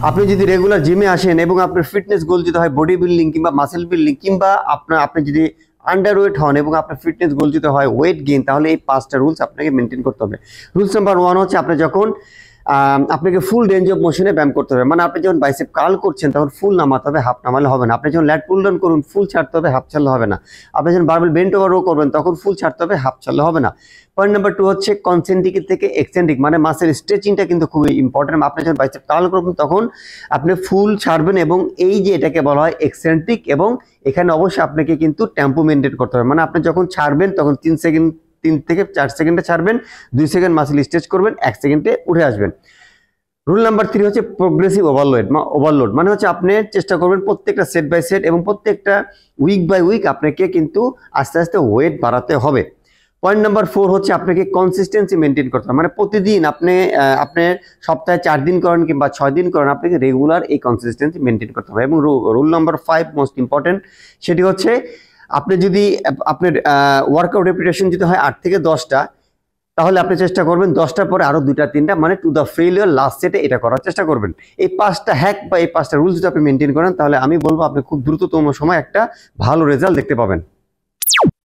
আপনি যদি রেগুলার জিমে আসেন এবং আপনার ফিটনেস গোল যদি হয় বডি বিল্ডিং কিংবা মাসেল বিল্ডিং, কিংবা আপনি যদি আন্ডারওয়েট হন এবং আপনার ফিটনেস গোল যদি হয় ওয়েট গেইন, তাহলে এই 5টা রুলস আপনাকে মেনটেন করতে হবে। রুলস নাম্বার 1 হচ্ছে আপনি যখন আপনাকে ফুল রেঞ্জ অফ মোশনে ব্যায়াম করতে হবে। মানে আপনি যখন বাইসেপ কার্ল করছেন তখন ফুল নামাতে হবে, হাফ নামালে হবে না। আপনি যখন ল্যাট পুল ডাউন করুন ফুল ছাড়তে হবে, হাফ ছাড়লে হবে না। আপনি যখন বারবেল বেন্ট ওভার রো করবেন তখন ফুল ছাড়তে হবে, হাফ ছাড়লে হবে না। পয়েন্ট নাম্বার 2 হচ্ছে কনসেন্ট্রিক থেকে এক্সেন্ট্রিক, মানে মাসের স্ট্রেচিংটা কিন্তু খুবই ইম্পর্টেন্ট। আপনি যখন বাইসেপ কার্ল করবেন তখন আপনি ফুল ছাড়বেন, এবং এই যে এটাকে বলা হয় এক্সেন্ট্রিক, এবং এখানে অবশ্যই আপনাকে কিন্তু টেম্পো মেনটেন করতে হবে। মানে আপনি যখন ছাড়বেন তখন 3 থেকে 4 সেকেন্ডে ছাড়বেন, 2 সেকেন্ড মাসেল স্ট্রেচ করবেন, 1 সেকেন্ডে উঠে আসবেন। রুল নাম্বার 3 হচ্ছে প্রোগ্রেসিভ ওভারলোড, মানে হচ্ছে আপনি চেষ্টা করবেন প্রত্যেকটা সেট বাই সেট এবং প্রত্যেকটা উইক বাই উইক আপনাকে কিন্তু আস্তে আস্তে ওয়েট বাড়াতে হবে। পয়েন্ট নাম্বার 4 হচ্ছে আপনাকে কনসিস্টেন্সি মেনটেন করতে হবে। মানে প্রতিদিন আপনি সপ্তাহে 4 দিন করেন কিংবা 6 দিন করেন, আপনাকে রেগুলার এই কনসিস্টেন্সি মেনটেন করতে হবে। এবং রুল নাম্বার 5 মোস্ট ইম্পর্টেন্ট, সেটি হচ্ছে আপনি যদি আপনার ওয়ার্কআউট রেপিটেশন যদি হয় 8 থেকে 10টা, তাহলে আপনি চেষ্টা করবেন 10টার পরে আরো 2টা 3টা, মানে টু দ্য ফেলিওর লাস্ট সেটে এটা করার চেষ্টা করবেন। এই 5টা হ্যাক বা এই 5টা রুলস যদি আপনি মেনটেন করেন, তাহলে আমি বলবো আপনি খুব দ্রুততম সময় একটা ভালো রেজাল্ট দেখতে পাবেন।